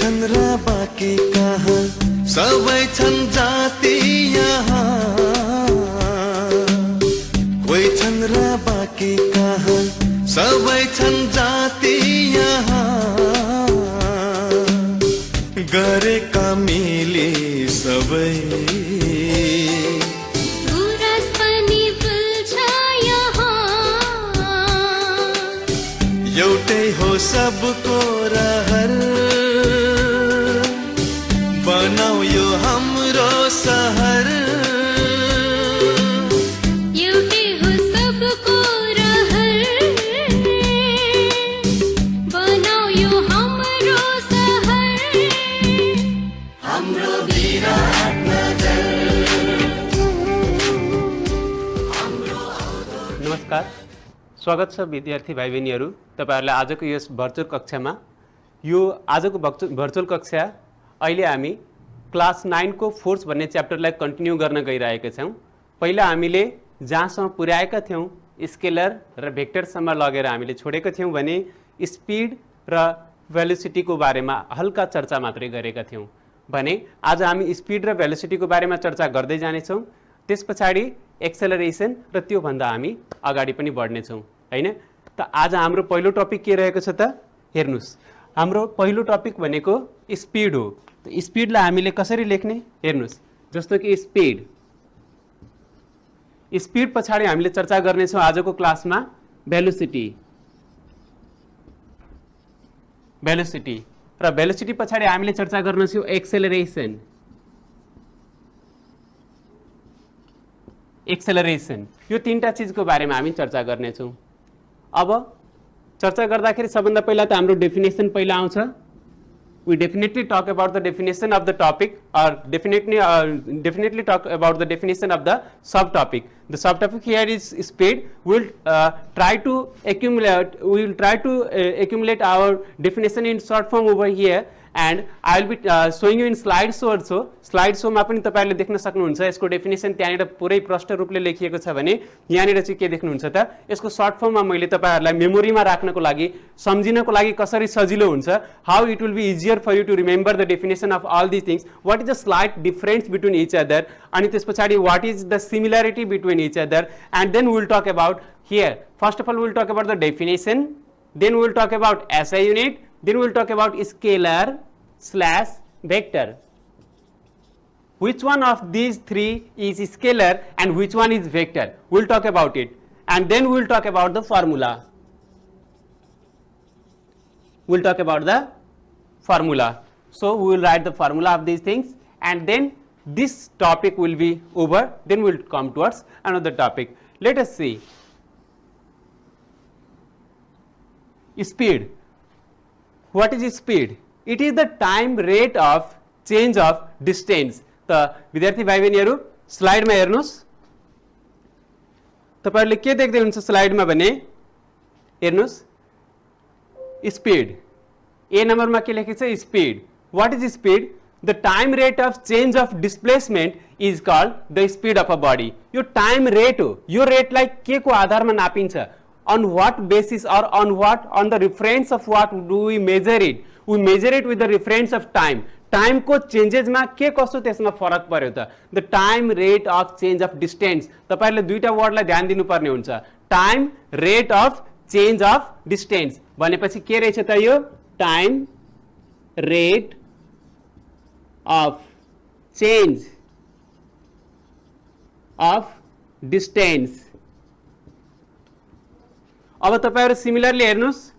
छन् र बाँकी कहाँ सबै छन् जाति यहाँ कोही छन् र बाँकी कहाँ सबै छन् जाति यहाँ गरेका मिली सबै गुराँस पनि फुल्छ यहाँ एउटै हो सबको रहर बनाऊ यो हाम्रो सहर एउटै हो सबको रहर बनाऊ यो हाम्रो सहर हाम्रो विराटनगर। नमस्कार, स्वागत छ विद्यार्थी भाइ बहिनीहरू तपाईहरुलाई आजको यस भर्चुअल कक्षामा। यो आजको भर्चुअल कक्षा अहिले हामी क्लास 9 को फोर्स भन्ने च्याप्टरलाई कन्टिन्यू गर्न गइरहेका छौं। पहिला हामीले जहाँसम्म पुर्याएका थियौं स्केलर र भेक्टरसम्म लगेर हामीले छोडेका थियौं भने स्पिड र भेलोसिटीको बारेमा हल्का चर्चा मात्रै गरेका थियौं भने आज हामी स्पिड र भेलोसिटीको बारेमा चर्चा गर्दै जानेछौं। त्यसपछाडि एक्सेलरेसन र त्यो भन्दा हामी अगाडि पनि बढ्ने छौं हैन। त आज हाम्रो पहिलो टपिक के रहेको छ त हेर्नुस्। हाम्रो पहिलो टपिक भनेको स्पिड हो। त स्पिडलाई हामीले कसरी लेख्ने हेर्नुस्। जस्तो कि स्पिड पछाडि हामीले चर्चा गर्ने छौं आजको क्लासमा भेलोसिटी र भेलोसिटी पछाडि हामीले चर्चा गर्न छौं एक्सेलरेसन। यो तीनटा चीजको बारेमा हामी चर्चा गर्ने छौं। अब चर्चा गर्दाखेरि सबभन्दा पहिला त हाम्रो डेफिनेसन पहिला आउँछ। We definitely talk about the definition of the topic or definitely talk about the definition of the subtopic. The subtopic here is speed. We will try to accumulate our definition in short form over here, and I will be showing you in slideshow also. Slideshow मा पनि तपाईहरुले देख्न सक्नुहुन्छ। यसको definition त्यहाँनिर पुरै प्रष्ट रूपले लेखिएको छ भने यहाँनिर चाहिँ के देख्नुहुन्छ त यसको सर्ट फर्ममा मैले तपाईहरुलाई मेमोरीमा राख्नको लागि सम्झिनको लागि कसरी सजिलो हुन्छ, how it will be easier for you to remember the definition of all these things, what is the slight difference between each other, अनि त्यसपछि what is the similarity between each other, and then we will talk about here. First of all, we will talk about the definition, then we will talk about SI unit, then we will talk about scalar / vector. Which one of these three is scalar and which one is vector? We will talk about it, and then we will talk about the formula. We will talk about the formula. So we will write the formula of these things, and then this topic will be over. Then we will come towards another topic. Let us see. Speed. What is speed? It is the time rate of change of distance. त विद्यार्थी भाइ बहिनीहरु स्लाइडमा हेर्नुस्। तपाईहरुले के देख्दै हुनुहुन्छ स्लाइडमा भने हेर्नुस् स्पिड। ए नम्बरमा के लेखेको छ speed. What is speed? The time rate of change of displacement is called the speed of a body. यो टाइम रेट हो। यो रेटलाई के को आधारमा नापिन्छ? On what basis or on the reference of what do we measure it? We measure it with the reference of time. Time को changes मा के कसो त्यसमा फरक पर्यो त? The time rate of change of distance. तपाईहरुले दुईटा वर्डलाई ध्यान दिनुपर्ने हुन्छ। Time rate of change of distance भनेपछि के रहेछ त यो? Time rate of change of distance. अब तपाईहरु सिमिलरली हेर्नुस्।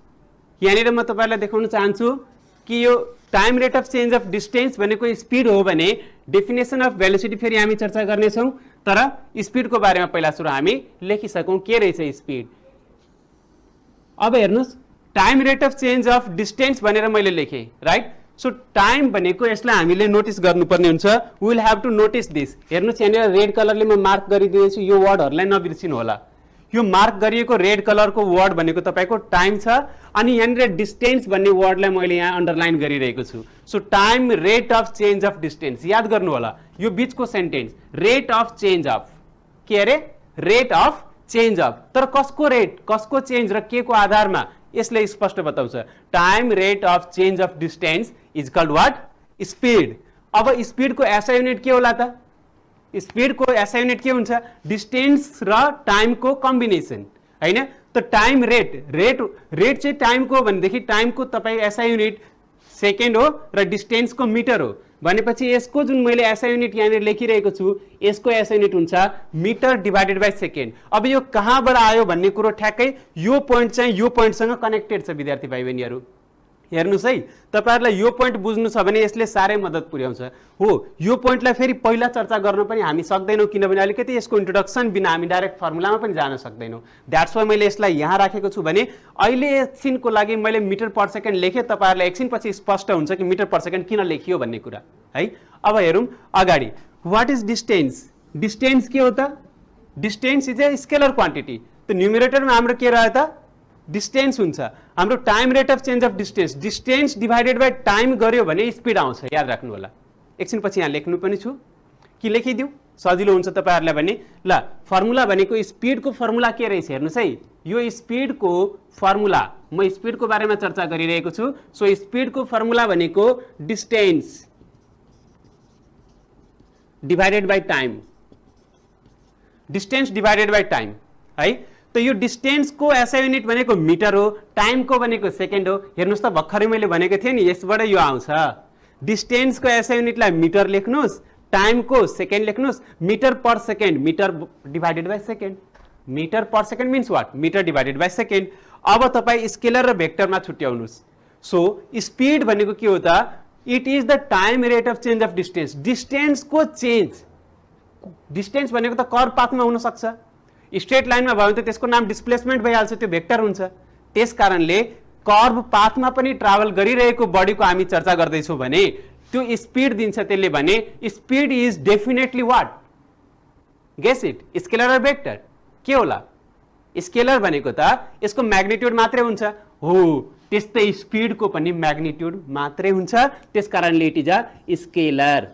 यहाँनिर म तपाईहरुलाई देखाउन चाहन्छु कि यो time rate of change of distance भनेको स्पिड हो भने डेफिनेसन अफ भेलोसिटी फेरि हामी चर्चा गर्ने छौं। तर स्पिडको बारेमा पहिला सुरु हामी लेखिसकौं के रहेछ स्पिड। अब हेर्नुस् time rate of change of distance भनेर मैले लेखे, राइट? सो टाइम भनेको यसलाई हामीले नोटिस गर्नुपर्ने हुन्छ। We will have to notice this. हेर्नुस् यहाँनिर रेड कलरले म मार्क गरिदिएछु। यो वर्डहरुलाई नबिर्सिनु होला। यो मार्क गरिएको रेड कलरको वर्ड भनेको तपाईको टाइम छ, अनि यहाँनिर डिस्टेन्स भन्ने वर्डलाई मैले यहाँ अन्डरलाइन गरिरहेको छु। So time rate of change of distance याद गर्नु होला। यो बीचको sentence rate of change of के अरे? Rate of change of. तर कसको रेट, कसको चेन्ज र के को आधारमा? यसले स्पष्ट बताउँछ time rate of change of distance is called what speed. अब स्पीडको एसआई युनिट के होला त स्पीडको एसआई युनिट के हुन्छ डिस्टेन्स र टाइमको कम्बिनेसन हैन त टाइम रेट चाहिँ टाइमको भनेदेखि टाइमको तपाईँ एसआई युनिट सेकेन्ड हो र डिस्टेन्सको मिटर हो भनेपछि यसको जुन मैले एसआई युनिट यहाँनिर लेखिरहेको छु यसको एसआई युनिट हुन्छ मिटर डिभाइडेड बाई सेकेन्ड। अब यो कहाँबाट आयो भन्ने कुरो ठ्याक्कै यो पोइन्ट चाहिँ यो पोइन्टसँग कनेक्टेड छ विद्यार्थी भाइ बहिनीहरू। हेर्नुहोस् है तपाईहरुलाई यो पोइन्ट बुझ्नु छ भने यसले साह्रै मद्दत पुर्याउँछ हो। यो पोइन्टलाई फेरि पहिला चर्चा गर्न पनि हामी सक्दैनौँ किनभने अलिकति यसको इन्ट्रोडक्सन बिना हामी डाइरेक्ट फर्मुलामा पनि जान सक्दैनौँ। द्याट्स वाइ मैले यसलाई यहाँ राखेको छु भने अहिले एकछिनको लागि मैले मिटर पर सेकेन्ड लेखेँ तपाईहरुलाई एकछिनपछि स्पष्ट हुन्छ कि मिटर पर सेकेन्ड किन लेखियो भन्ने कुरा है। अब हेरौँ अगाडि व्हाट इज डिस्टेन्स। डिस्टेन्स के हो त distance is a scalar quantity. त न्युमरेटरमा हाम्रो के रह्यो त डिस्टेन्स हुन्छ हाम्रो time rate of change of distance distance divided by time गर्यो भने स्पिड आउँछ याद राख्नु होला। एकछिनपछि यहाँ लेख्नु पनि छु कि लेखिदिउँ सजिलो हुन्छ तपाईहरुलाई भने। ल फर्मुला भनेको स्पिडको फर्मुला के रहेछ हेर्नुहोस् है यो स्पिडको फर्मुला म स्पिडको बारेमा चर्चा गरिरहेको छु। सो स्पिडको फर्मुला भनेको distance divided by time distance divided by time है। त यो डिस्टेन्सको एसआई युनिट भनेको मिटर हो टाइमको भनेको सेकेन्ड हो। हेर्नुहोस् त भर्खरै मैले भनेको थिएँ नि यसबाट यो आउँछ डिस्टेन्सको एसआई युनिटलाई मिटर लेख्नुहोस् टाइमको सेकेन्ड लेख्नुहोस् metre per second metre divided by second metre per second means what metre divided by second. अब तपाईँ स्केलर र भेक्टरमा छुट्याउनुहोस्। सो स्पिड भनेको के हो त it is the time rate of change of distance डिस्टेन्सको चेन्ज। डिस्टेन्स भनेको त कर्व पाथमा हुन सक्छ स्ट्रेट लाइनमा भयो भने त त्यसको नाम डिस्प्लेसमेन्ट भइहाल्छ त्यो भेक्टर हुन्छ। त्यस कारणले कर्व पाथमा पनि ट्राभल गरिरहेको बडीको हामी चर्चा गर्दैछौँ भने त्यो स्पिड दिन्छ त्यसले भने speed is definitely what guess it scalar र भेक्टर के होला स्केलर भनेको त यसको म्याग्निट्युड मात्रै हुन्छ हो त्यस्तै स्पिडको पनि म्याग्निट्युड मात्रै हुन्छ त्यस कारणले इट इज अ स्केलर।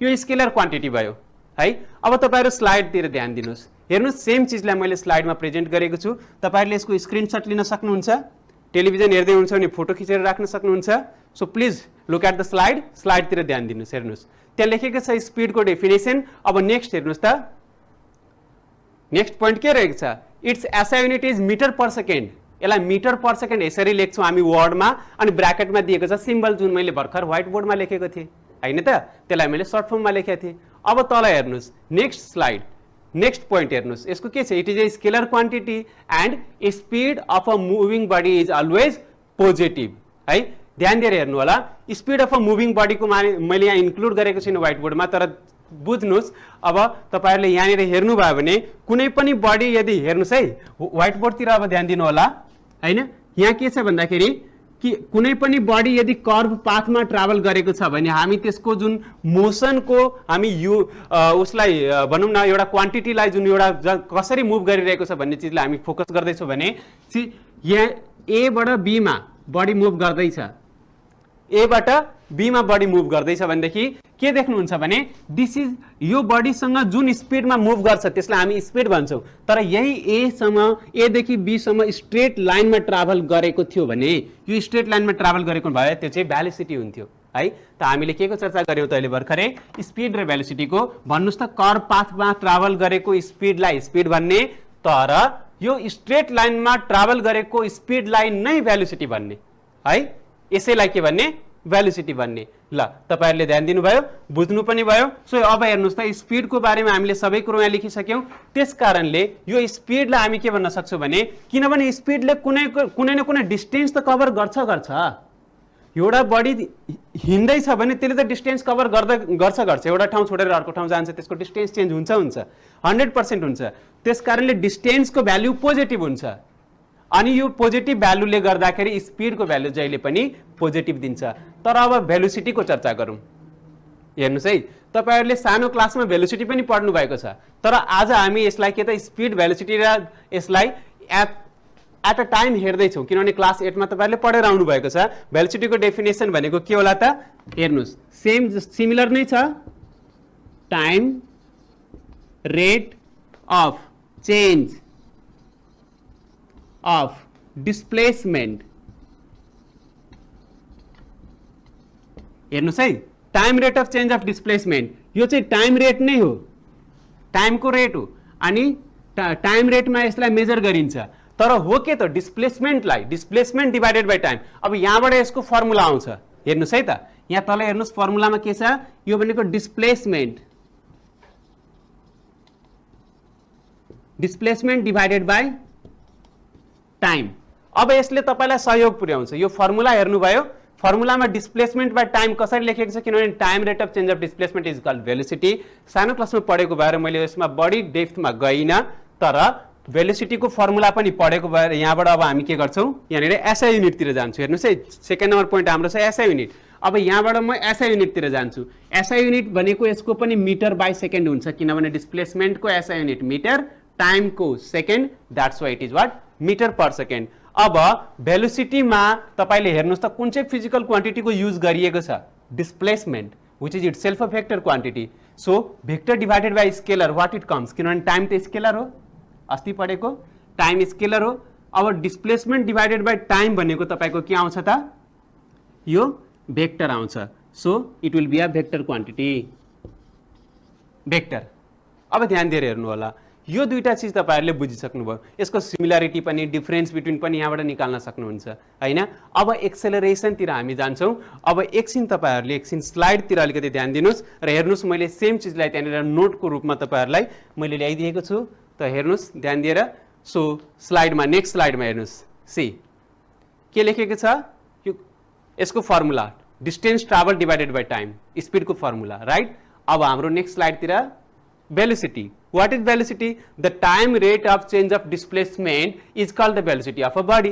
यो स्केलर क्वान्टिटी भयो है। अब तपाईहरु स्लाइडतिर ध्यान दिनुहोस् हेर्नुहोस् सेम चिजलाई मैले स्लाइडमा प्रेजेन्ट गरेको छु तपाईहरुले यसको स्क्रिनशट लिन सक्नुहुन्छ टेलिभिजन हेर्दै हुनुहुन्छ भने फोटो खिचेर राख्न सक्नुहुन्छ। So please look at the स्लाइडतिर ध्यान दिनुहोस् हेर्नुहोस् त्यहाँ लेखेको छ स्पिडको डेफिनेसन। अब नेक्स्ट हेर्नुहोस् त नेक्स्ट पोइन्ट के रहेको छ it's SI unit is metre per second. यसलाई मिटर पर सेकेन्ड यसरी लेख्छौँ हामी वर्डमा अनि ब्र्याकेटमा दिएको छ सिम्बल जुन मैले भर्खर व्हाइट बोर्डमा लेखेको थिएँ हैन त त्यसलाई मैले सर्ट फर्ममा लेखेको थिएँ। अब तल हेर्नुहोस् नेक्स्ट स्लाइड नेक्स्ट पोइन्ट हेर्नुहोस् यसको के छ it is a scalar quantity and speed of a moving body is always positive है। ध्यान दिएर हेर्नु होला स्पिड अफ अ मुभिङ बडीको मैले यहाँ इन्क्लुड गरेको छैन व्हाइट बोर्डमा तर बुझ्नुहोस्। अब तपाईहरुले यहाँनिर हेर्नुभयो भने कुनै पनि बडी यदि हेर्नुहोस् है व्हाइट बोर्डतिर अब ध्यान दिनु होला हैन यहाँ के छ भन्दाखेरि कि कुनै पनि बडी यदि कर्व पाथमा ट्राभल गरेको छ भने हामी त्यसको जुन मोसनको हामी उसलाई भनौँ न एउटा क्वान्टिटीलाई जुन एउटा कसरी मुभ गरिरहेको छ भन्ने चिजलाई हामी फोकस गर्दैछौँ भने यहाँ एबाट बीमा बडी मुभ गर्दैछ एबाट बीमा बडी मुभ गर्दैछ भनेदेखि के देख्नुहुन्छ भने दिस इज यो बडीसँग जुन स्पिडमा मुभ गर्छ त्यसलाई हामी स्पिड भन्छौँ तर यही एदेखि बीसम्म स्ट्रेट लाइनमा ट्राभल गरेको थियो भने यो स्ट्रेट लाइनमा ट्राभल गरेको भए त्यो चाहिँ भेलोसिटी हुन्थ्यो है। त हामीले के को चर्चा गर्यौँ त अहिले भर्खरै स्पिड र भेलोसिटीको। भन्नुहोस् त कर्व पाथमा ट्राभल गरेको स्पिडलाई स्पिड भन्ने तर यो स्ट्रेट लाइनमा ट्राभल गरेको स्पिडलाई नै भेलोसिटी भन्ने है। यसैलाई के भन्ने भेलोसिटी भन्ने। ल तपाईहरुले ध्यान दिनुभयो बुझ्नु पनि भयो। सो अब हेर्नुहोस् त स्पिडको बारेमा हामीले सबै कुरो यहाँ लेखिसक्यौँ त्यस कारणले यो स्पिडलाई हामी के भन्न सक्छौँ भने किनभने स्पिडले कुनै न कुनै डिस्टेन्स त कभर गर्छ एउटा बडी हिँड्दैछ भने त्यसले त डिस्टेन्स कभर गर्छ एउटा ठाउँ छोडेर अर्को ठाउँ जान्छ त्यसको डिस्टेन्स चेन्ज हुन्छ 100% हुन्छ। त्यस कारणले डिस्टेन्सको भ्यालु पोजिटिभ हुन्छ अनि यो पोजिटिभ भ्यालुले गर्दाखेरि स्पिडको भ्यालु जहिले पनि पोजिटिभ दिन्छ। तर अब भेलोसिटीको चर्चा गरौँ हेर्नुहोस् है तपाईहरुले सानो क्लासमा भेलोसिटी पनि पढ्नु भएको छ तर आज हामी यसलाई के त स्पिड भेलोसिटी र यसलाई एट अ टाइम हेर्दैछौँ किनभने क्लास 8 मा तपाईहरुले पढेर आउनु भएको छ। भेलोसिटीको डेफिनेसन भनेको के होला त हेर्नुहोस् सिमिलर नै छ time rate of change of displacement हेर्नुस् है time rate of change of displacement यो चाहिँ टाइम रेट नै हो टाइमको रेट हो अनि टाइम रेटमा यसलाई मेजर गरिन्छ तर हो के त डिस्प्लेसमेन्टलाई डिस्प्लेसमेन्ट डिभाइडेड बाइ टाइम अब यहाँबाट यसको फर्मुला आउँछ हेर्नुस् है त यहाँ तल हेर्नुस् फर्मुलामा के छ यो भनेको डिस्प्लेसमेन्ट डिभाइडेड बाइ टाइम अब यसले तपाईलाई सहयोग पुर्याउँछ यो फर्मुला हेर्नुभयो फर्मुलामा डिस्प्लेसमेन्ट बाइ टाइम कसरी लेखेको छ किनभने time rate of change of displacement is called velocity सानो क्लासमा पढेको भएर मैले यसमा बढी डेप्थमा गइनँ तर भेलोसिटीको फर्मुला पनि पढेको भएर यहाँबाट अब हामी के गर्छौँ यहाँनिर एसआई युनिटतिर जान्छौँ हेर्नुहोस् है सेकेन्ड नम्बर पोइन्ट हाम्रो छ एसआई युनिट अब यहाँबाट म एसआई युनिटतिर जान्छु एसआई युनिट भनेको यसको पनि मिटर बाइ सेकेन्ड हुन्छ किनभने डिस्प्लेसमेन्टको एसआई युनिट मिटर टाइमको second that's why it is what metre per second अब भेलोसिटीमा तपाईले हेर्नुस् त कुन चाहिँ फिजिकल क्वान्टिटीको युज गरिएको छ displacement which is itself a vector quantity so vector divided by scalar what it comes किनभने टाइम त स्केलर हो अस्ति पढेको टाइम स्केलर हो अब डिस्प्लेसमेन्ट डिभाइडेड बाइ टाइम भनेको तपाईको के आउँछ त यो भेक्टर आउँछ so it will be a vector quantity vector अब ध्यान दिएर हेर्नु होला यो दुईटा चीज तपाईहरुले बुझिसक्नुभयो यसको सिमिलरिटी पनि डिफरेन्स बिट्विन पनि यहाँबाट निकाल्न सक्नुहुन्छ हैन अब एक्सेलरेसन तिर हामी जान्छौं अब एकछिन तपाईहरुले एकछिन स्लाइड तिर अलिकति ध्यान दिनुस् र हेर्नुस् मैले सेम चीजलाई त्यहाँनिर नोटको रूपमा तपाईहरुलाई मैले ल्याइदिएको छु त हेर्नुस् ध्यान दिएर सो स्लाइडमा नेक्स्ट स्लाइडमा हेर्नुस् सी के लेखेको छ यो यसको formula distance travel divided by time स्पिडको फर्मुला राइट अब हाम्रो नेक्स्ट स्लाइड तिर velocity what is velocity the time rate of change of displacement is called the velocity of a body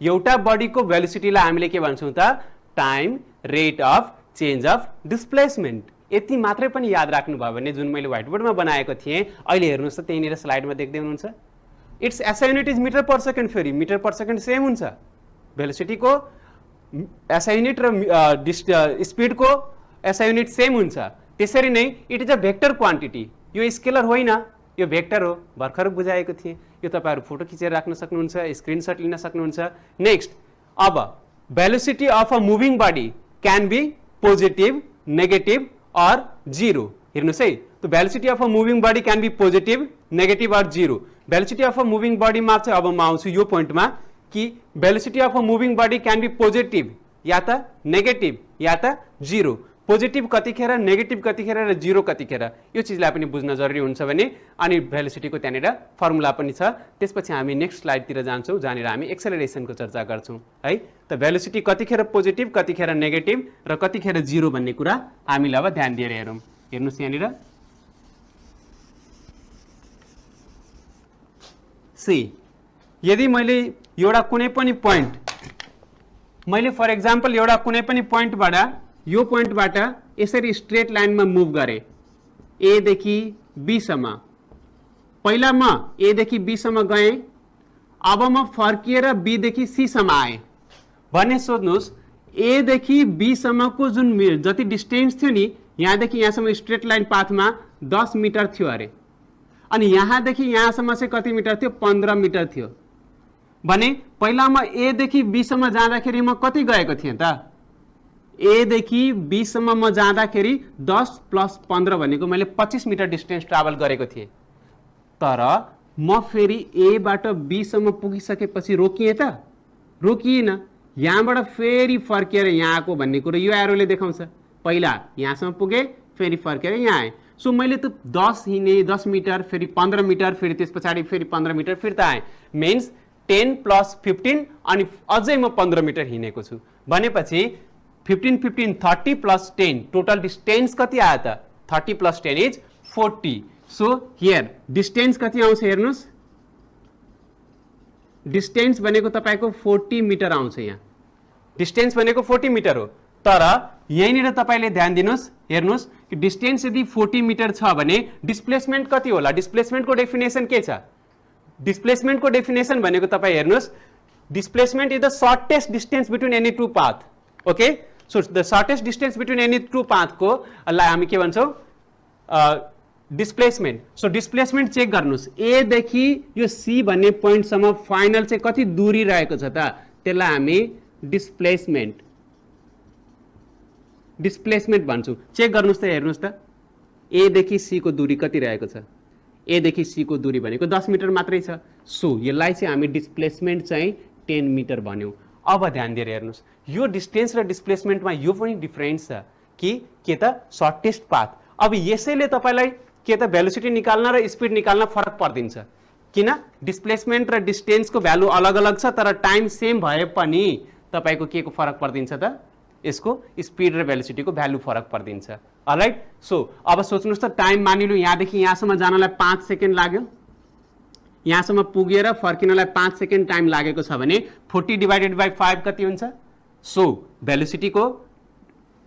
एउटा बडी को velocity लाई हामीले के भन्छौं त time rate of change of displacement यति मात्रै पनि याद राख्नु भयो भने जुन मैले व्हाइट बोर्डमा बनाएको थिए अहिले हेर्नुस् त त्यहीनिर स्लाइडमा देख्दै हुनुहुन्छ it's SI unit is metre per second फेरि मिटर पर सेकेन्ड सेम हुन्छ भेलोसिटी को एसआई युनिट र स्पीड को एसआई युनिट सेम हुन्छ त्यसरी नै it is a vector quantity यो स्केलर होइन यो भेक्टर हो भर्खर बुझाएको थिए यो तपाईहरु फोटो खिचेर राख्न सक्नुहुन्छ स्क्रिनशट लिन सक्नुहुन्छ नेक्स्ट अब velocity of a moving body can be positive negative or zero हेर्नुस् है त velocity of a moving body can be positive negative or zero velocity of a moving बडीमा चाहिँ अब म आउँछु यो पोइन्टमा कि velocity of a moving body can be positive या त नेगेटिभ या त जीरो पोजिटिभ कतिखेर नेगेटिभ कतिखेर र जीरो कतिखेर यो चीजलाई पनि बुझ्न जरुरी हुन्छ भने अनि भेलोसिटीको त्यहाँनिर फर्मुला पनि छ त्यसपछि हामी नेक्स्ट स्लाइडतिर जान्छौं जहाँनिर हामी एक्सेलरेसनको चर्चा गर्छौं है त भेलोसिटी कतिखेर पोजिटिभ कतिखेर नेगेटिभ र कतिखेर जीरो भन्ने कुरा हामीले अब ध्यान दिएर हेरौं हेर्नुस् यहाँनिर सी यदि मैले एउटा कुनै पनि पोइन्ट मैले फर एक्जाम्पल एउटा कुनै पनि पोइन्टबाट यो पोइन्टबाट यसरी स्ट्रेट लाइनमा मुभ गरे ए देखि बी सम्म पहिला म ए देखि बी सम्म गए अब म फर्किएर बी देखि सी सम्म आए भन्ने सोध्नुस् ए देखि बी सम्मको जुन जति डिस्टेन्स थियो नि यहाँदेखि यहाँसम्म स्ट्रेट लाइन पाथमा 10 मिटर थियो अरे अनि यहाँदेखि यहाँसम्म चाहिँ कति मिटर थियो 15 मिटर थियो भने पहिला म ए देखि बी सम्म जाँदाखेरि म कति गएको थिएँ त ए देखि बी सम्म म जाँदाखेरि 10 + 15 भनेको मैले 25 मिटर डिस्टेन्स ट्राभल गरेको थिएँ तर म फेरि ए बाट बी सम्म पुगिसकेपछि रोकिए त रोकिएन यहाँबाट फेरि फर्केर यहाँ आको भन्ने कुरा यो एरोले देखाउँछ पहिला यहाँसम्म पुगे फेरि फर्केर यहाँ आए सो मैले त 10 हिँडे 10 मिटर फेरि 15 मिटर फेरि त्यसपछि फेरि 15 मिटर फिर्ता आए मिन्स 10 + 15 अनि अझै म 15 मिटर हिँडेको छु भनेपछि 15 15 30 + 10 टोटल डिस्टेन्स कति आयो त 30 + 10 इज 40 सो हियर डिस्टेन्स कति आउँछ हेर्नुस् डिस्टेन्स भनेको तपाईको 40 मिटर आउँछ यहाँ डिस्टेन्स भनेको 40 मिटर हो तर यहीँनिर तपाईले ध्यान दिनुस् हेर्नुस् कि डिस्टेन्स यदि 40 मिटर छ भने डिस्प्लेसमेन्ट कति होला डिस्प्लेसमेन्टको डेफिनेसन के छ डिस्प्लेसमेन्टको डेफिनेसन भनेको तपाई हेर्नुस् displacement is the shortest distance between any two path okay so the shortest distance between any two path को लाई हामी के भन्छौं डिस्प्लेसमेन्ट। सो डिस्प्लेसमेन्ट चेक गर्नुस्, ए देखि यो सी भन्ने पोइन्टसम्म फाइनल चाहिँ कति दूरी रहेको छ त, त्यसलाई हामी डिस्प्लेसमेन्ट भन्छौँ। चेक गर्नुस् त, हेर्नुस् त ए देखि सी को दूरी कति रहेको छ। ए देखि सी को दूरी भनेको 10 मिटर मात्रै छ। सो यसलाई चाहिँ हामी डिस्प्लेसमेन्ट चाहिँ 10 मिटर भन्यौँ। अब ध्यान दिएर हेर्नुस्, यो डिस्टेन्स र डिस्प्लेसमेन्टमा यो पनि डिफरेन्स छ कि के त सर्टेस्ट पाथ। अब यसैले तपाईँलाई के त भेलोसिटी निकाल्न र स्पिड निकाल्न फरक पर्दिन्छ, किन डिस्प्लेसमेन्ट र डिस्टेन्सको भ्यालु अलग अलग छ, तर टाइम सेम भए पनि तपाईँको के को फरक पर्दिन्छ त, यसको स्पिड र भेलोसिटीको भ्यालु फरक पर्दिन्छ। अलराइट, सो अब सोच्नुहोस् त, टाइम मानिलिउँ यहाँदेखि यहाँसम्म जानलाई 5 सेकेन्ड लाग्यो, यहाँसम्म पुगेर फर्किनलाई 5 सेकेन्ड टाइम लागेको छ भने 40 डिवाइडेड बाई 5 कति हुन्छ। सो भेलोसिटीको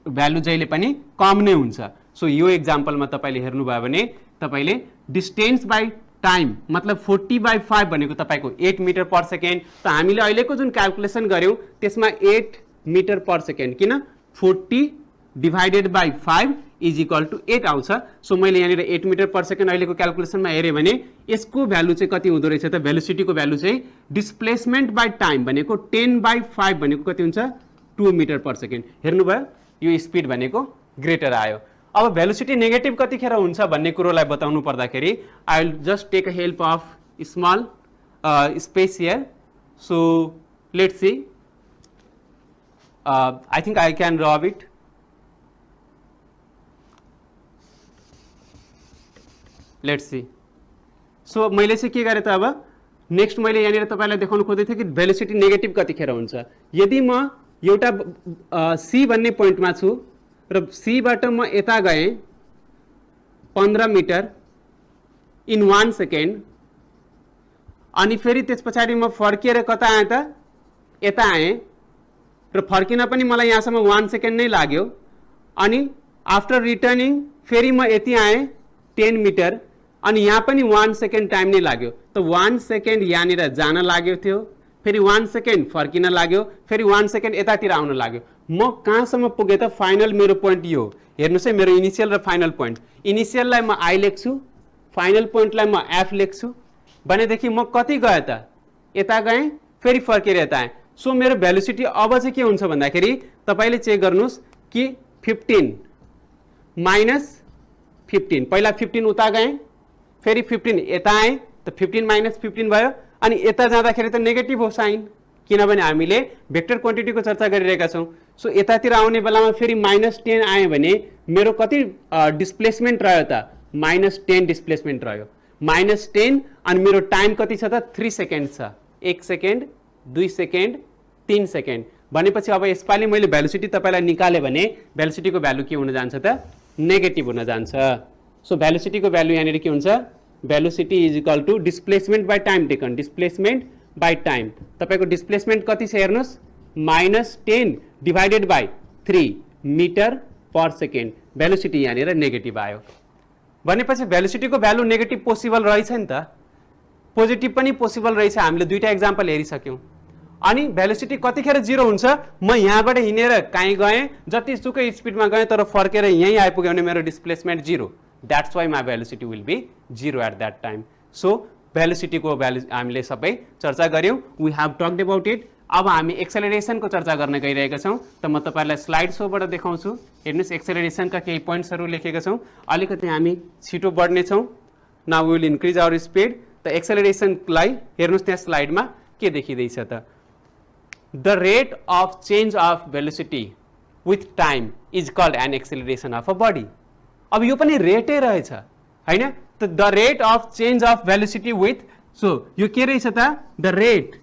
भ्यालु जहिले पनि कम नै हुन्छ। सो यो एक्जाम्पलमा तपाईँले हेर्नुभयो भने तपाईँले डिस्टेन्स बाई टाइम मतलब 40/5 भनेको तपाईँको 8 मिटर पर सेकेन्ड। त हामीले अहिलेको जुन क्यालकुलेसन गऱ्यौँ त्यसमा 8 मिटर पर सेकेन्ड, किन 40 divided by 5 is equal to 8 आउँछ। सो मैले यहाँनिर 8 मिटर पर सेकेन्ड अहिलेको क्यालकुलेसनमा हेरेँ भने यसको भ्यालु चाहिँ कति हुँदो रहेछ त, भेलोसिटीको भ्यालु चाहिँ डिस्प्लेसमेन्ट बाई टाइम भनेको 10/5 भनेको कति हुन्छ 2 मिटर पर सेकेन्ड। हेर्नुभयो, यो स्पिड भनेको ग्रेटर आयो। अब भेलोसिटी नेगेटिभ कतिखेर हुन्छ भन्ने कुरोलाई बताउनु पर्दाखेरि I will just take a help of small space here. So let's see, I think I can rub it. Let's see, so मैले चाहिँ के गरेँ त, अब नेक्स्ट मैले यहाँनिर तपाईँलाई देखाउनु खोजेको थिएँ कि भेलोसिटी नेगेटिभ कतिखेर हुन्छ। यदि म एउटा सी भन्ने पोइन्टमा छु र सीबाट म यता गएँ 15 मिटर इन 1 सेकेन्ड, अनि फेरि त्यस पछाडि म फर्किएर कता आएँ त, यता आएँ र फर्किन पनि मलाई यहाँसम्म 1 सेकेन्ड नै लाग्यो, अनि आफ्टर रिटर्निङ फेरि म यति आएँ 10 मिटर, अनि यहाँ पनि 1 सेकेन्ड टाइम नै लाग्यो। त 1 सेकेन्ड यहाँनिर जान लाग्यो थियो, फेरि 1 सेकेन्ड फर्किन लाग्यो, फेरि 1 सेकेन्ड यतातिर आउन लाग्यो। म कहाँसम्म पुगेँ त, फाइनल मेरो पोइन्ट यो हेर्नुहोस् है, मेरो इनिसियल र फाइनल पोइन्ट। इनिसियललाई म आई लेख्छु, फाइनल पोइन्टलाई म एफ लेख्छु भनेदेखि म कति गएँ त, यता गएँ फेरि फर्केर यता आएँ। सो मेरो भेलोसिटी अब चाहिँ के हुन्छ भन्दाखेरि तपाईँले चेक गर्नुहोस् कि 15 माइनस 15, पहिला 15 उता गएँ फेरि 15 यता आएँ त 15 माइनस 15 भयो, अनि यता जाँदाखेरि त नेगेटिभ हो साइन, किनभने हामीले भेक्टर क्वान्टिटीको चर्चा गरिरहेका छौँ। सो यतातिर आउने बेलामा फेरि -10 आएँ भने मेरो कति डिस्प्लेसमेन्ट रह्यो त, -10 डिस्प्लेसमेन्ट रह्यो, -10, अनि मेरो टाइम कति छ त 3 सेकेन्ड छ, 1 सेकेन्ड 2 सेकेन्ड 3 सेकेन्ड भनेपछि अब यसपालि मैले भेलोसिटी तपाईँलाई निकालेँ भने भेलोसिटीको भ्यालु के हुन जान्छ त, नेगेटिभ हुन जान्छ। सो भेलोसिटीको भ्यालु यहाँनिर के हुन्छ, velocity is equal to displacement by time taken, displacement by time. तपाईँको डिस्प्लेसमेन्ट कति छ हेर्नुहोस्, -10 divided by 3 metre per second, velocity यहाँनिर नेगेटिभ आयो। भनेपछि भेलोसिटीको भ्यालु नेगेटिभ पोसिबल रहेछ नि त, पोजिटिभ पनि पोसिबल रहेछ। हामीले दुईटा एक्जाम्पल हेरिसक्यौँ। अनि भेलोसिटी कतिखेर 0 हुन्छ, म यहाँबाट हिँडेर कहीँ गएँ, जतिसुकै स्पिडमा गएँ तर फर्केर यहीँ आइपुग्यो भने मेरो displacement 0, that's why my velocity will be 0 at that time. So भेलोसिटीको भ्यालु हामीले सबै चर्चा गऱ्यौँ, we have talked about it. अब हामी एक्सेलरेसनको चर्चा गर्न गइरहेका छौँ। त म तपाईँलाई स्लाइड सोबाट देखाउँछु। हेर्नुहोस्, एक्सेलरेसनका केही पोइन्ट्सहरू लेखेका छौँ, अलिकति हामी छिटो बढ्नेछौँ। Now we will increase our speed. त एक्सेलरेसनलाई हेर्नुहोस्, त्यहाँ स्लाइडमा के देखिँदैछ त, the rate of change of velocity with time is called an acceleration of a body. अब यो पनि रेटै रहेछ होइन, त the rate of change of velocity with, so यो के रहेछ त, द रेट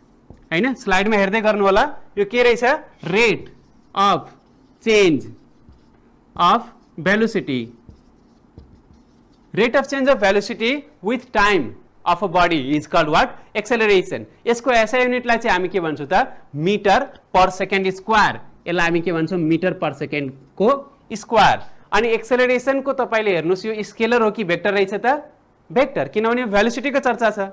होइन, स्लाइडमा हेर्दै गर्नु होला, यो के रहेछ, rate of change of velocity, rate of change of velocity with time of a body is called what, acceleration. यसको एसआई युनिटलाई चाहिँ हामी के भन्छौँ त, मिटर पर सेकेन्ड स्क्वायर, यसलाई हामी के भन्छौँ, मिटर पर सेकेन्डको स्क्वायर। अनि एक्सेलरेसनको तपाईँले हेर्नुहोस्, यो स्केलर हो कि भेक्टर रहेछ त, भेक्टर, किनभने भेलोसिटीको चर्चा छ।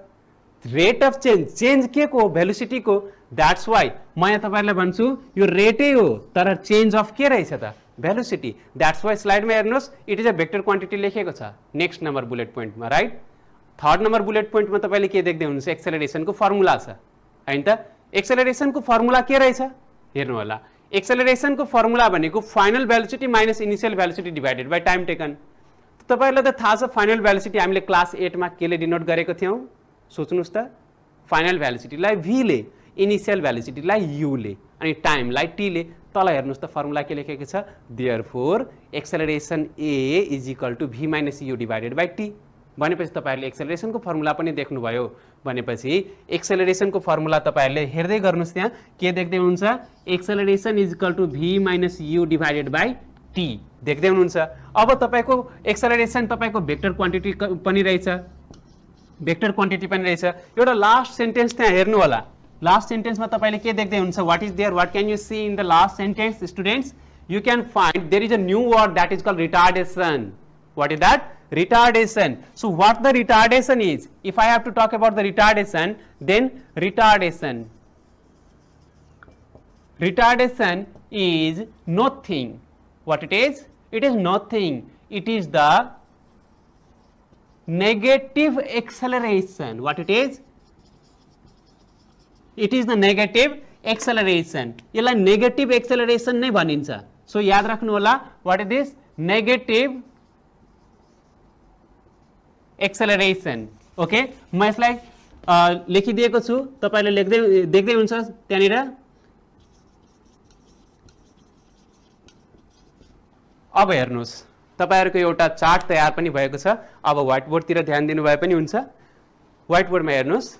रेट अफ चेन्ज, चेन्ज के को, भेलोसिटीको, द्याट्स वाइ म यहाँ तपाईँलाई भन्छु यो रेटै हो, तर चेन्ज अफ के रहेछ त, भेलोसिटी। द्याट्स वाइ स्लाइडमा हेर्नुहोस् it is a vector quantity लेखेको छ नेक्स्ट नम्बर बुलेट पोइन्टमा, राइट। थर्ड नम्बर बुलेट पोइन्टमा तपाईँले के देख्दै हुनुहुन्छ, एक्सेलरेसनको फर्मुला छ हैन त। एक्सेलरेसनको फर्मुला के रहेछ हेर्नु होला। एक्सेलरेसनको फर्मुला भनेको final velocity minus initial velocity divided by time taken. तपाईहरुलाई त थाहा छ फाइनल भेलोसिटी हामीले क्लास 8 मा केले डिनोट गरेको थियौं, सोच्नुस् त। फाइनल भेलोसिटीलाई v ले, इनिशियल भेलोसिटीलाई u ले, अनि टाइमलाई t ले। तल हेर्नुस् त फर्मुला के लेखेको छ, therefore acceleration a is equal to v minus u divided by t। भनेपछि तपाईहरुले एक्सेलरेसनको फर्मुला पनि देख्नुभयो। भनेपछि एक्सेलरेसनको फर्मुला तपाईहरुले हेर्दै गर्नुस्, त्यहाँ के देख्दै हुनुहुन्छ, acceleration is equal to v minus u divided by t देख्दै हुनुहुन्छ। अब तपाईको एक्सेलरेसन तपाईको भेक्टर क्वान्टिटी पनि रहेछ, भेक्टर क्वान्टिटी पनि रहेछ। एउटा लास्ट सेन्टेन्स त्यहाँ हेर्नु होला। लास्ट सेन्टेन्समा तपाईले के देख्दै हुनुहुन्छ, what is there, what can you see in the last sentence students, you can find there is a new word that is called retardation. What is that? Retardation. So what the retardation is? If I have to talk about the retardation, then retardation is nothing. What it is? It is nothing. It is the negative acceleration. What it is? It is the negative acceleration. यसलाई negative acceleration नै भनिन्छ। So याद राख्नु होला, what is this? Negative acceleration. Okay, म यसलाई लेखिदिएको छु, तपाईले देख्दै हुन्छ त्यहाँनिर। अब हेर्नुहोस्, तपाईहरुको एउटा चार्ट तयार पनि भएको छ। अब व्हाइट बोर्डतिर ध्यान दिनु भए पनि हुन्छ। व्हाइट बोर्डमा हेर्नुहोस्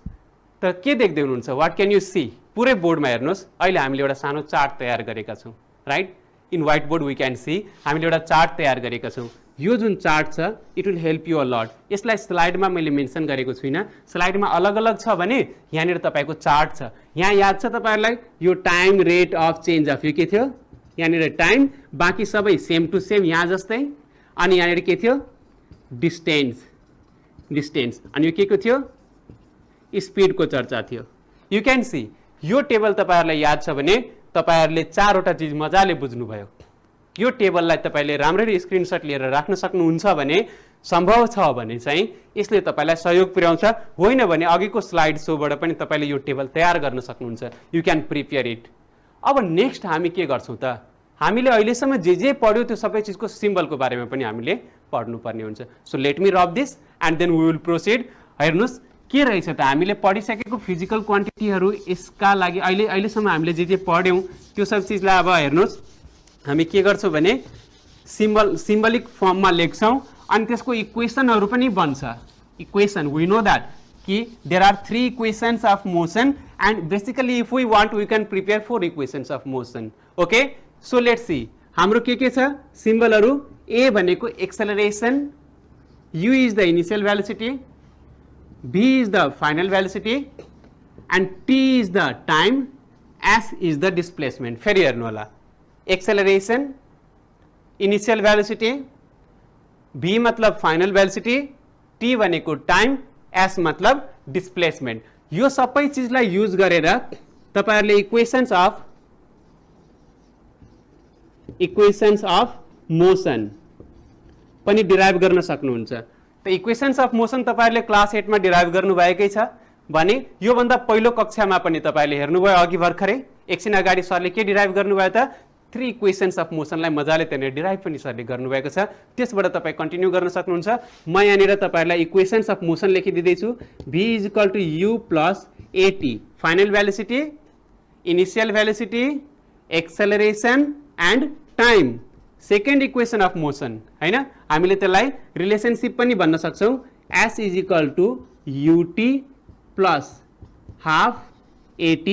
त के देख्दै हुनुहुन्छ, व्हाट क्यान यु सी। पुरै बोर्डमा हेर्नुहोस्, अहिले हामीले एउटा सानो चार्ट तयार गरेका छौं, right. In white board we can see, हामीले एउटा चार्ट तयार गरेका छौं। यो जुन चार्ट छ it will help you a lot. यसलाई स्लाइडमा मैले मेन्सन गरेको छुइनँ, स्लाइडमा अलग अलग छ भने यहाँनिर तपाईको चार्ट छ। यहाँ याद छ तपाईहरुलाई यो time rate of change of, यो के थियो यहाँनिर टाइम, बाँकी सबै सेम टु सेम यहाँ जस्तै। अनि यहाँनिर के थियो, डिस्टेन्स, अनि यो के को थियो, स्पिडको चर्चा थियो। यु क्यान सी यो टेबल तपाईहरुलाई याद छ भने तपाईहरुले चारवटा चीज मजाले बुझ्नुभयो। यो टेबललाई तपाईले राम्ररी स्क्रिनशट लिएर राख्न सक्नुहुन्छ भने, सम्भव छ भने चाहिँ यसले तपाईलाई सहयोग पुर्याउँछ। होइन भने अघिको स्लाइड सोबाट पनि तपाईले यो टेबल तयार गर्न सक्नुहुन्छ। You can prepare it. अब नेक्स्ट हामी के गर्छौं त, हामीले अहिलेसम्म जे पढ्यो त्यो सबै चीजको सिम्बलको बारेमा पनि हामीले पढ्नुपर्ने हुन्छ। So let me rub this and then we will proceed. हेर्नुस् के रहेछ त, हामीले पढिसकेको फिजिकल क्वान्टिटीहरु यसका लागि अहिलेसम्म हामीले जे पढ्यौं त्यो सब चीजलाई अब हेर्नुस् हामी के गर्छौं भने सिम्बलिक फर्ममा लेख्छौं, अनि त्यसको इक्वेशनहरु पनि बन्छ। इक्वेशन वी नो दैट कि there are 3 equations of motion and basically if we want we can prepare 4 equations of motion. Okay, so let's see हाम्रो के छ सिम्बलहरु। ए भनेको acceleration, u is the initial velocity, v is the final velocity and t is the time, s is the displacement. फेरि हेर्नु होला, acceleration, initial velocity, v मतलब final velocity, t भनेको टाइम, s मतलब डिस्प्लेसमेन्ट। यो सबै चीजलाई use गरेर तपाईहरुले इक्वेशंस अफ मोशन पनि डिराइभ गर्न सक्नुहुन्छ। त इक्वेशंस अफ मोशन तपाईहरुले क्लास 8 मा डिराइभ गर्नु भएकै छ भने यो भन्दा पहिलो कक्षामा पनि तपाईले हेर्नुभयो अघि भर्खरै एकछिन अगाडि सरले के डिराइभ गर्नुभयो त, 3 इक्वेशंस अफ मोशनलाई मजाले त्यहाँ डिराइभ पनि सरले गर्नुभएको छ। त्यसबाट तपाई कन्टिन्यू गर्न सक्नुहुन्छ। म यहाँनिर तपाईहरुलाई इक्वेशंस अफ मोशन लेखिदिँदै छु। v is equal to u plus at, final velocity, initial velocity, acceleration and time. Second equation of motion हैन, हामीले त्यसलाई रिलेशनशिप पनि भन्न सक्छौं। s is equal to ut plus half at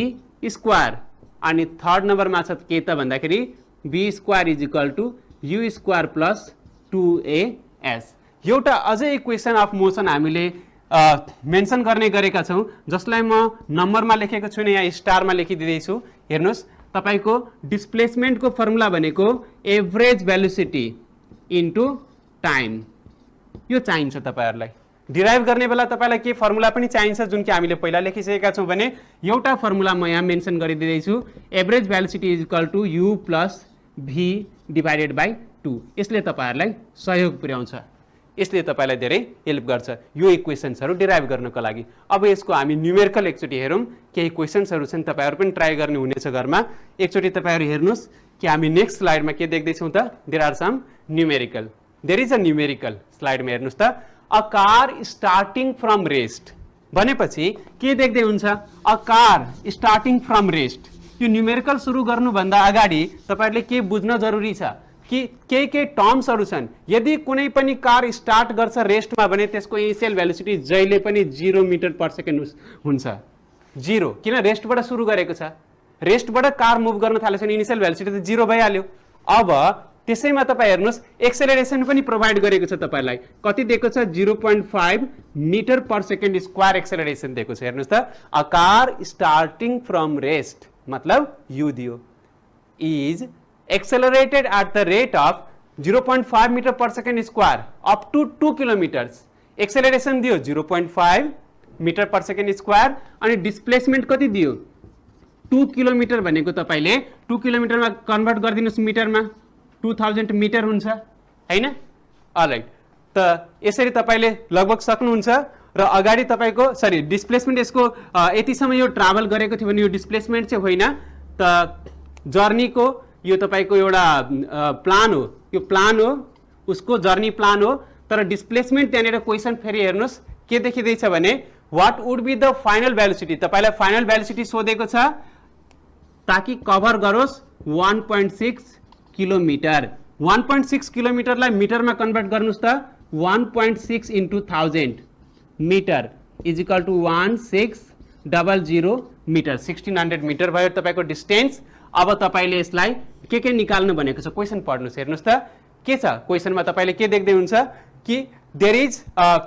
square. अनि third नम्बरमा छ के त भन्दाखेरि b square is equal to u square plus 2as। एउटा अझै इक्वेशन अफ मोशन हामीले मेन्सन गर्ने गरेका छौं, जसलाई म नम्बरमा लेखेको छु यहाँ स्टारमा लेखिदिँदै छु। हेर्नुस् तपाईको डिस्प्लेसमेन्टको फर्मुला भनेको एभरेज भेलोसिटी इन्टु टाइम। यो चाहिन्छ तपाईहरुलाई डिराइभ गर्ने बेला। तपाईलाई के फर्मुला पनि चाहिन्छ जुन कि हामीले पहिला लेखिसकेका छौं भने एउटा फर्मुला म यहाँ मेन्सन गरिदिँदै छु। Average velocity is equal to u plus v divided by 2। यसले तपाईँहरूलाई सहयोग पुर्याउँछ, यसले तपाईँलाई धेरै हेल्प गर्छ यो इक्वेसन्सहरू डिराइभ गर्नको लागि। अब यसको हामी न्युमेरिकल एकचोटि हेरौँ, केही क्वेसन्सहरू छन्, तपाईँहरू पनि ट्राई गर्ने हुनेछ घरमा। एकचोटि तपाईँहरू हेर्नुहोस् कि हामी नेक्स्ट स्लाइडमा के देख्दैछौँ त, there are some numerical, there is a numerical. स्लाइडमा हेर्नुहोस् त, a car starting from rest भनेपछि के देख्दै हुन्छ, a car starting from rest. यो न्युमेरिकल सुरु गर्नुभन्दा अगाडि तपाईँहरूले के बुझ्न जरुरी छ कि के टर्म्सहरू छन्। यदि कुनै पनि कार स्टार्ट गर्छ रेस्टमा भने त्यसको इनिसियल भेलोसिटी जहिले पनि 0 मिटर पर सेकेन्ड हुन्छ। 0 किन रेस्टबाट सुरु गरेको छ, रेस्टबाट कार मुभ गर्न थालेछ भने इनिसियल भेलोसिटी त 0 भइहाल्यो। अब त्यसैमा तपाईँ हेर्नुहोस् एक्सेलरेसन पनि प्रोभाइड गरेको छ तपाईँलाई, कति दिएको छ 0.5 metre per second square acceleration दिएको छ। हेर्नुहोस् त, a car starting from rest मतलब यु दियो is accelerated at the rate of 0.5 meter per second square up to 2 kilometers। Acceleration दियो 0.5 मिटर पर सेकेन्ड स्क्वायर अनि डिस्प्लेसमेन्ट कति दियो 2 किलोमिटर भनेको तपाईँले 2 किलोमिटरमा कन्भर्ट गरिदिनुहोस् मिटरमा, 2000 मिटर हुन्छ हैन। अलराइट, त यसरी तपाईँले लगभग सक्नुहुन्छ। र अगाडि तपाईँको सरी डिस्प्लेसमेन्ट यसको यतिसम्म यो ट्राभल गरेको थियो भने यो डिस्प्लेसमेन्ट चाहिँ होइन, त जर्नीको यो तपाईँको एउटा प्लान हो, यो प्लान हो, उसको जर्नी प्लान हो। तर डिस्प्लेसमेन्ट त्यहाँनिर क्वेसन फेरि हेर्नुहोस् के देखिँदैछ भने what would be the final velocity, तपाईँलाई फाइनल भेलोसिटी सोधेको छ ताकि कभर गरोस् 1.6 किलोमिटर। 1.6 किलोमिटरलाई मिटरमा कन्भर्ट गर्नुहोस् त, 1.6 into 1000 metre is equal to 1600 metre, 1600 metre भयो तपाईँको डिस्टेन्स। अब तपाईँले यसलाई के निकाल्नु भनेको छ क्वेसन पढ्नुहोस्, हेर्नुहोस् त के छ क्वेसनमा। तपाईँले के देख्दै हुन्छ कि देयर इज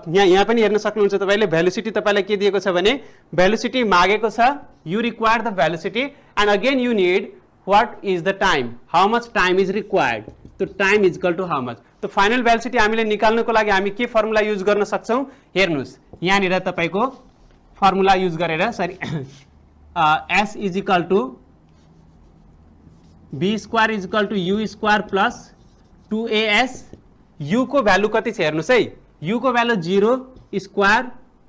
यहाँ पनि हेर्न सक्नुहुन्छ तपाईँले भेलोसिटी तपाईँलाई के दिएको छ भने भेलोसिटी मागेको छ, you require the velocity and again you need what is the time, how much time is required, तो time is equal to how much. तो फाइनल भेलोसिटी हामीले निकाल्नको लागि हामी के फर्मुला युज गर्न सक्छौँ, हेर्नुहोस् यहाँनिर तपाईँको फर्मुला युज गरेर sorry s is equal to b square is equal to u square plus 2as। U को भ्यालु कति छ हेर्नुहोस् है, यु को value 0 square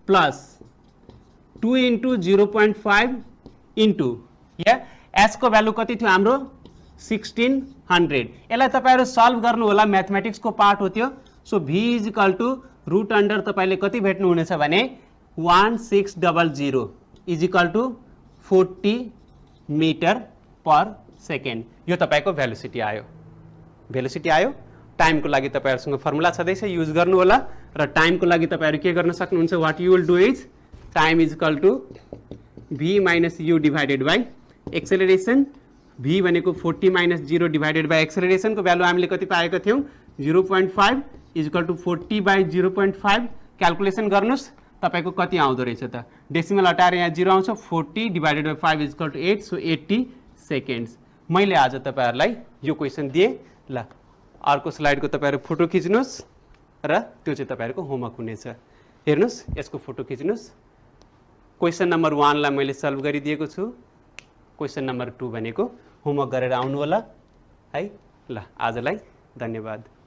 plus 2 into 0.5 into s को भ्यालु कति थियो हाम्रो 1600। यसलाई तपाईँहरू सल्भ गर्नु होला, म्याथमेटिक्सको पार्ट हो त्यो। So v is equal to root under तपाईँले कति भेट्नुहुनेछ भने 1600 is equal to 40 metre per second. यो तपाईँको भेलोसिटी आयो, भेलोसिटी आयो। टाइमको लागि तपाईँहरूसँग फर्मुला छँदैछ, युज गर्नु होला। र टाइमको लागि तपाईँहरू के गर्न सक्नुहुन्छ, what you will do is time is equal to v minus u divided by acceleration. v भनेको 40 माइनस 0 डिभाइडेड बाई एक्सेलरेसनको भ्यालु हामीले कति पाएको थियौँ 0.5 is equal to 40 by 0.5। Calculation गर्नुहोस् तपाईँको कति आउँदो रहेछ त, डेसिमल हटाएर यहाँ 0 आउँछ, 40 divided by 5 is equal to 8, so 80 seconds. मैले आज तपाईँहरूलाई यो क्वेसन दिएँ। ल अर्को स्लाइडको तपाईँहरू फोटो खिच्नुहोस् र त्यो चाहिँ तपाईँहरूको होमवर्क हुनेछ। हेर्नुहोस् यसको फोटो खिच्नुहोस्। क्वेसन नम्बर 1 लाई मैले सल्भ गरिदिएको छु, क्वेसन नम्बर 2 भनेको होमवर्क गरेर आउनु होला है। ल आजलाई धन्यवाद।